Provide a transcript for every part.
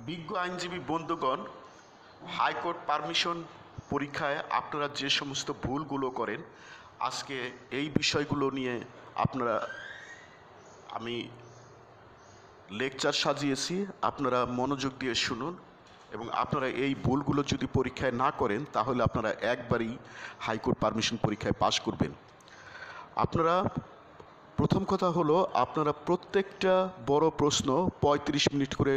বিজ্ঞ আইনজীবী বন্ধুগণ, হাইকোর্ট পারমিশন পরীক্ষায় আপনারা যে সমস্ত ভুলগুলো করেন, আজকে এই বিষয়গুলো নিয়ে আমি লেকচার সাজিয়েছি। আপনারা মনোযোগ দিয়ে শুনুন এবং আপনারা এই ভুলগুলো যদি পরীক্ষায় না করেন তাহলে আপনারা একবারই হাইকোর্ট পারমিশন পরীক্ষায় পাশ করবেন। আপনারা প্রথম কথা হলো, আপনারা প্রত্যেকটা বড় প্রশ্ন ৩৫ মিনিট করে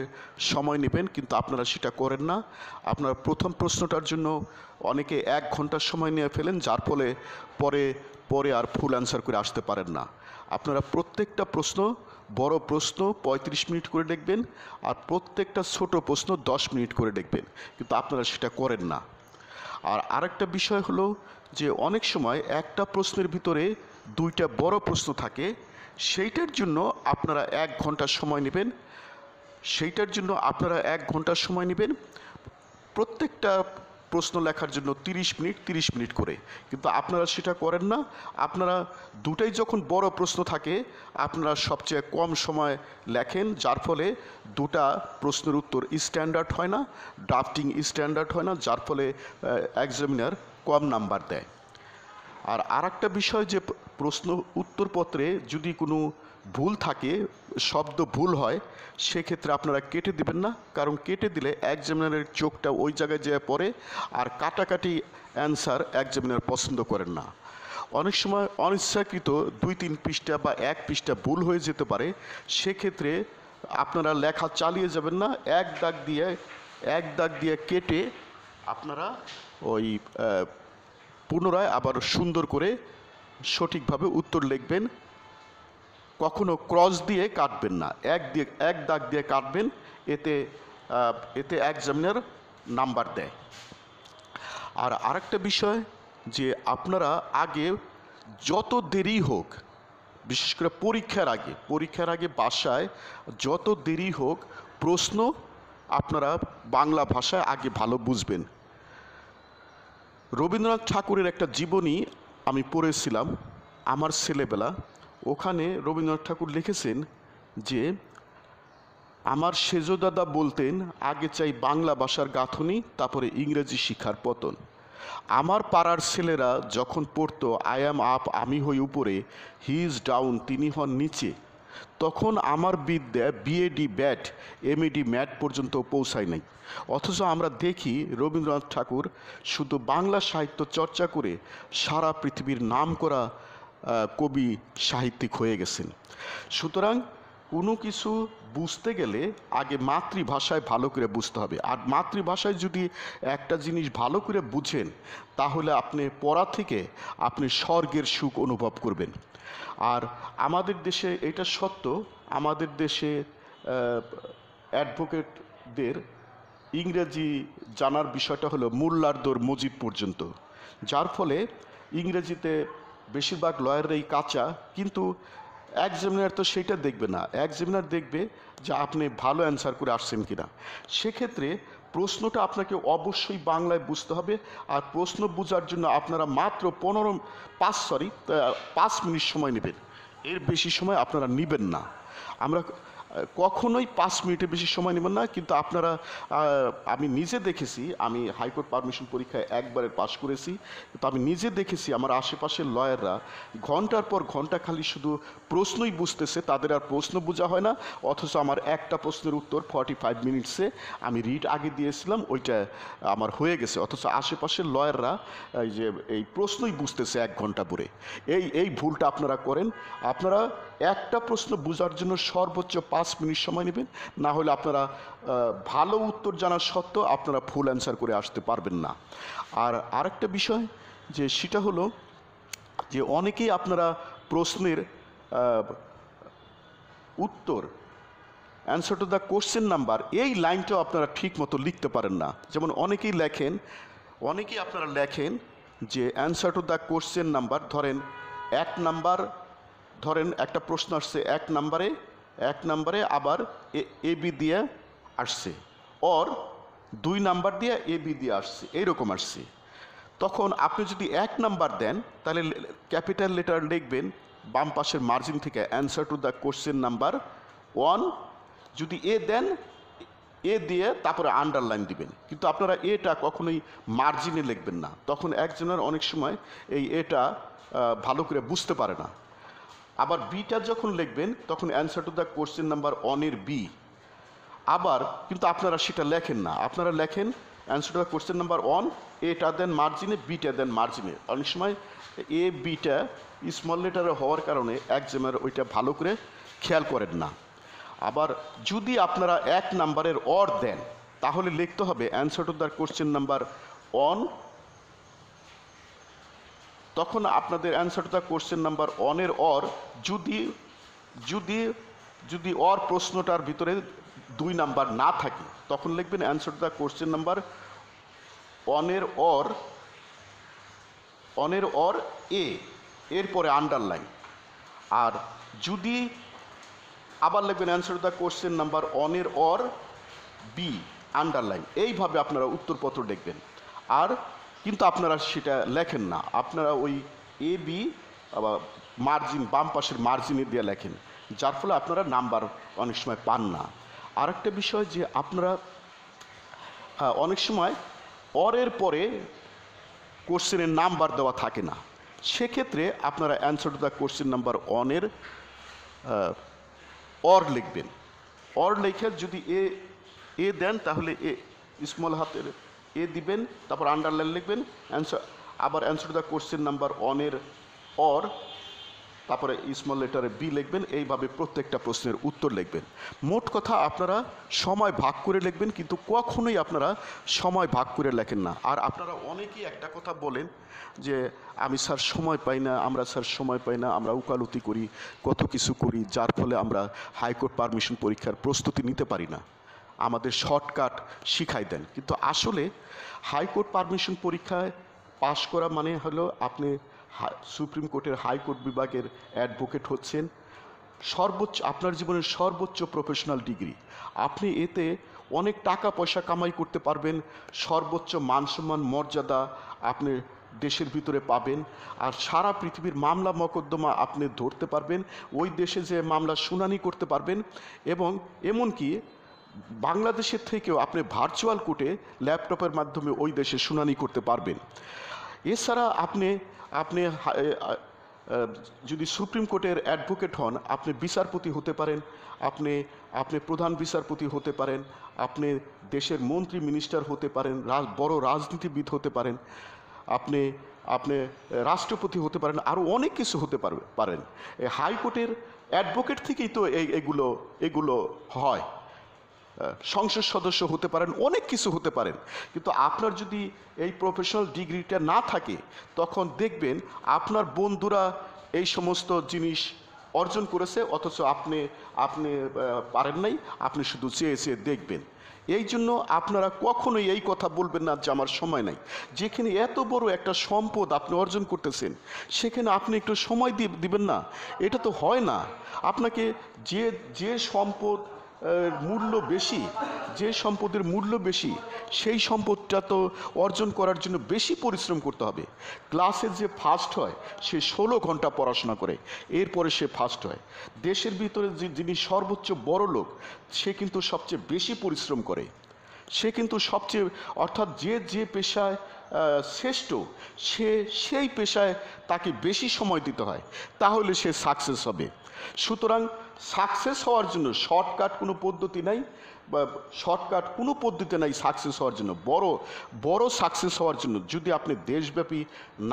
সময় নেবেন, কিন্তু আপনারা সেটা করেন না। আপনারা প্রথম প্রশ্নটার জন্য অনেকে ১ ঘন্টার সময় নিয়ে ফেলেন, যার ফলে পরে আর ফুল অ্যান্সার করে আসতে পারেন না। আপনারা প্রত্যেকটা প্রশ্ন, বড় প্রশ্ন ৩৫ মিনিট করে দেখবেন, আর প্রত্যেকটা ছোট প্রশ্ন ১০ মিনিট করে দেখবেন, কিন্তু আপনারা সেটা করেন না। আর আরেকটা বিষয় হলো যে অনেক সময় একটা প্রশ্নের ভিতরে ২টা বড় প্রশ্ন থাকে, সেইটার জন্য আপনারা ১ ঘন্টা সময় নেবেন। প্রত্যেকটা প্রশ্ন লেখার জন্য ৩০ মিনিট করে, কিন্তু আপনারা সেটা করেন না। আপনারা দুটাই যখন বড় প্রশ্ন থাকে আপনারা সবচেয়ে কম সময় লেখেন, যার ফলে দুটা প্রশ্নের উত্তর স্ট্যান্ডার্ড হয় না, ড্রাফটিং স্ট্যান্ডার্ড হয় না, যার ফলে এক্সামিনার কম নাম্বার দেয়। আর আরেকটা বিষয়, যে প্রশ্ন উত্তরপত্রে যদি কোনো ভুল থাকে, শব্দ ভুল হয়, সেক্ষেত্রে আপনারা কেটে দিবেন না, কারণ কেটে দিলে এক্সামিনারের চোখটা ওই জায়গায় যেয়ে পড়ে, আর কাটাকাটি অ্যান্সার এক্সামিনার পছন্দ করেন না। অনেক সময় অনিচ্ছাকৃত ২-৩ পৃষ্ঠা বা ১ পৃষ্ঠা ভুল হয়ে যেতে পারে, সেক্ষেত্রে আপনারা লেখা চালিয়ে যাবেন না, এক দাগ দিয়ে কেটে আপনারা ওই পুনরায় আবার সুন্দর করে সঠিকভাবে উত্তর লিখবেন। কখনো ক্রস দিয়ে কাটবেন না, এক দাগ দিয়ে কাটবেন, এতে এক্সামিনার নাম্বার দেয়। আর আরেকটা বিষয়, যে আপনারা আগে যত দেরি হোক, বিশেষ করে পরীক্ষার আগে বাসায় যত দেরি হোক, প্রশ্ন আপনারা বাংলা ভাষায় আগে ভালো বুঝবেন। রবীন্দ্রনাথ ঠাকুরের একটা জীবনী আমি পড়েছিলাম আমার ছেলেবেলা। ওখানে রবীন্দ্রনাথ ঠাকুর লিখেছেন যে, আমার সেজদাদা বলতেন, আগে চাই বাংলা ভাষার গাঁথনি, তারপরে ইংরেজি শিক্ষার পতন। আমার পাড়ার ছেলেরা যখন পড়তো আই অ্যাম আপ, আমি হই উপরে, হি ইজ ডাউন, তিনি হন নিচে, তখন আমার বিদ্যা বিএডি ব্যাট এমএডি ম্যাট পর্যন্ত পৌঁছায় নাই। অথচ আমরা দেখি রবীন্দ্রনাথ ঠাকুর শুধু বাংলা সাহিত্য চর্চা করে সারা পৃথিবীর নামকরা কবি সাহিত্যিক হয়ে গেছেন। সুতরাং কোনো কিছু বুঝতে গেলে আগে মাতৃভাষায় ভালো করে বুঝতে হবে। আর মাতৃভাষায় যদি একটা জিনিস ভালো করে বুঝেন, তাহলে আপনি পড়া থেকে আপনি স্বর্গের সুখ অনুভব করবেন। আর আমাদের দেশে এটা সত্য, আমাদের দেশে অ্যাডভোকেটদের ইংরেজি জানার বিষয়টা হলো মোল্লার দৌর মজিদ পর্যন্ত, যার ফলে ইংরেজিতে বেশিরভাগ লয়াররাই কাঁচা। কিন্তু এক্সামিনার তো সেইটা দেখবে না, এক্সামিনার দেখবে যে আপনি ভালো অ্যান্সার করে আসছেন কিনা। সেক্ষেত্রে প্রশ্নটা আপনাকে অবশ্যই বাংলায় বুঝতে হবে। আর প্রশ্ন বোঝার জন্য আপনারা মাত্র ৫ মিনিট সময় নেবেন, এর বেশি সময় আপনারা নেবেন না। আমরা কখনোই ৫ মিনিটের বেশি সময় নেবেন না। কিন্তু আপনারা, আমি নিজে দেখেছি, আমি হাইকোর্ট পারমিশন পরীক্ষায় একবারে পাশ করেছি, কিন্তু আমি নিজে দেখেছি আমার আশেপাশের লয়াররা ঘন্টার পর ঘন্টা খালি শুধু প্রশ্নই বুঝতেছে, তাদের আর প্রশ্ন বোঝা হয় না। অথচ আমার একটা প্রশ্নের উত্তর 45 মিনিটসে আমি রিড আগে দিয়েছিলাম, ওইটা আমার হয়ে গেছে। অথচ আশেপাশের লয়াররা এই প্রশ্নই বুঝতেছে 1 ঘন্টা পরে। এই ভুলটা আপনারা করেন। আপনারা একটা প্রশ্ন বোঝার জন্য সর্বোচ্চ 5 মিনিট সময় নেবেন, না হলে আপনারা ভালো উত্তর জানা সত্ত্বেও আপনারা ফুল অ্যান্সার করে আসতে পারবেন না। আর আরেকটা বিষয়, যে সেটা হলো যে অনেকেই আপনারা প্রশ্নের উত্তর, answer to the question number, এই লাইনটাও আপনারা ঠিক মতো লিখতে পারেন না। যেমন অনেকেই আপনারা লেখেন যে answer to the question number, ধরেন একটা প্রশ্ন আসছে 1 নাম্বারে আবার এ বি দিয়ে আসছে, অর 2 নাম্বার দিয়ে এ বি দিয়ে আসছে, এইরকম আসছে। তখন আপনি যদি 1 নাম্বার দেন, তাহলে ক্যাপিটাল লেটার লিখবেন বাম পাশের মার্জিন থেকে, answer to the question number 1। যদি এ দেন, এ দিয়ে তারপরে আন্ডারলাইন দিবেন, কিন্তু আপনারা এটা কখনোই মার্জিনে লিখবেন না, তখন একজনের অনেক সময় এই এটা ভালো করে বুঝতে পারে না। আবার বিটা যখন লিখবেন তখন answer to the question number অনের বি, আবার কিন্তু আপনারা সেটা লেখেন না, আপনারা লেখেন answer to the question number one, এটা দেন মার্জিনে, বিটা দেন মার্জিনে। অনেক সময় এ বিটা স্মল লেটারে হওয়ার কারণে এক্সামের ওইটা ভালো করে খেয়াল করেন না। আবার যদি আপনারা 1 নাম্বারের অর দেন তাহলে লিখতে হবে answer to the question number one, তখন আপনাদের answer to the question number ওয়ানের অর যদি যদি যদি অর প্রশ্নটার ভিতরে 2 নাম্বার না থাকে তখন লিখবেন answer to the question number অনের অর এ, এরপরে আন্ডারলাইন। আর যদি আবার লিখবেন answer to the question number অনের অর বি, আন্ডারলাইন। এইভাবে আপনারা উত্তরপত্র লিখবেন। আর কিন্তু আপনারা সেটা লেখেন না, আপনারা ওই এ বি মার্জিন, বাম পাশের মার্জিনে দিয়ে লেখেন, যার ফলে আপনারা নাম্বার অনেক সময় পান না। আরেকটা বিষয় যে আপনারা অনেক সময় অরের পরে কোশ্চেনের নাম্বার দেওয়া থাকে না, সেক্ষেত্রে আপনারা answer to the question number ওয়ানের অর লিখবেন। অর লিখে যদি এ দেন তাহলে এ স্মল হাতের এ দিবেন, তারপর আন্ডারলাইন লিখবেন, অ্যান্সার আবার answer to the question number ওয়ানের অর, তারপরে স্মল লেটারে বি লিখবেন। এইভাবে প্রত্যেকটা প্রশ্নের উত্তর লিখবেন। মোট কথা আপনারা সময় ভাগ করে লিখবেন, কিন্তু কখনোই আপনারা সময় ভাগ করে লেখেন না। আর আপনারা অনেকেই একটা কথা বলেন যে আমি স্যার সময় পাই না, আমরা স্যার সময় পাই না, আমরা উকালতি করি, কত কিছু করি, যার ফলে আমরা হাইকোর্ট পারমিশন পরীক্ষার প্রস্তুতি নিতে পারি না, আমাদের শর্টকাট শিখাই দেন। কিন্তু আসলে হাইকোর্ট পারমিশন পরীক্ষায় পাশ করা মানে হলো আপনি সুপ্রিম কোর্টের হাইকোর্ট বিভাগের অ্যাডভোকেট হচ্ছেন, সর্বোচ্চ আপনার জীবনের সর্বোচ্চ প্রফেশনাল ডিগ্রি। আপনি এতে অনেক টাকা পয়সা কামাই করতে পারবেন, সর্বোচ্চ মান সম্মান মর্যাদা আপনি দেশের ভিতরে পাবেন, আর সারা পৃথিবীর মামলা মকদ্দমা আপনি ধরতে পারবেন, ওই দেশে যে মামলা শুনানি করতে পারবেন, এবং এমনকি বাংলাদেশের থেকেও আপনি ভার্চুয়াল কোর্টে ল্যাপটপের মাধ্যমে ওই দেশে শুনানি করতে পারবেন। এছাড়া আপনি যদি সুপ্রিম কোর্টের অ্যাডভোকেট হন, আপনি বিচারপতি হতে পারেন, আপনি প্রধান বিচারপতি হতে পারেন, আপনি দেশের মন্ত্রী মিনিস্টার হতে পারেন, বড় রাজনীতিবিদ হতে পারেন, আপনি রাষ্ট্রপতি হতে পারেন, আরও অনেক কিছু হতে পারেন। হাইকোর্টের অ্যাডভোকেট থেকেই তো এগুলো হয়। সংসদ সদস্য হতে পারেন, অনেক কিছু হতে পারেন। কিন্তু আপনার যদি এই প্রফেশনাল ডিগ্রিটা না থাকে তখন দেখবেন আপনার বন্ধুরা এই সমস্ত জিনিস অর্জন করেছে, অথচ আপনি পারেন নাই, আপনি শুধু চেয়ে চেয়ে দেখবেন। এই জন্য আপনারা কখনোই এই কথা বলবেন না যে আমার সময় নাই। যেখানে এত বড় একটা সম্পদ আপনি অর্জন করতেছেন সেখানে আপনি একটু সময় দিবেন না? এটা তো হয় না। আপনাকে যে সম্পদ মূল্য বেশি, যে সম্পদের মূল্য বেশি, সেই সম্পদটা তো অর্জন করার জন্য বেশি পরিশ্রম করতে হবে। ক্লাসে যে ফার্স্ট হয় সে 16 ঘন্টা পড়াশোনা করে, এরপরে সে ফার্স্ট হয়। দেশের ভিতরে যিনি সর্বোচ্চ বড় লোক সে কিন্তু সবচেয়ে বেশি পরিশ্রম করে, সে কিন্তু সবচেয়ে, অর্থাৎ যে পেশায় শ্রেষ্ঠ সেই পেশায় তাকে বেশি সময় দিতে হয়, তাহলে সে সাকসেস হবে। সুতরাং সাকসেস হওয়ার জন্য শর্টকাট কোনো পদ্ধতি নাই, বা শর্টকাট কোনো পদ্ধতি নাই সাকসেস হওয়ার জন্য। বড় সাকসেস হওয়ার জন্য যদি আপনি দেশব্যাপী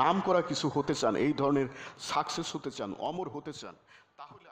নাম করা কিছু হতে চান, এই ধরনের সাকসেস হতে চান, অমর হতে চান, তাহলে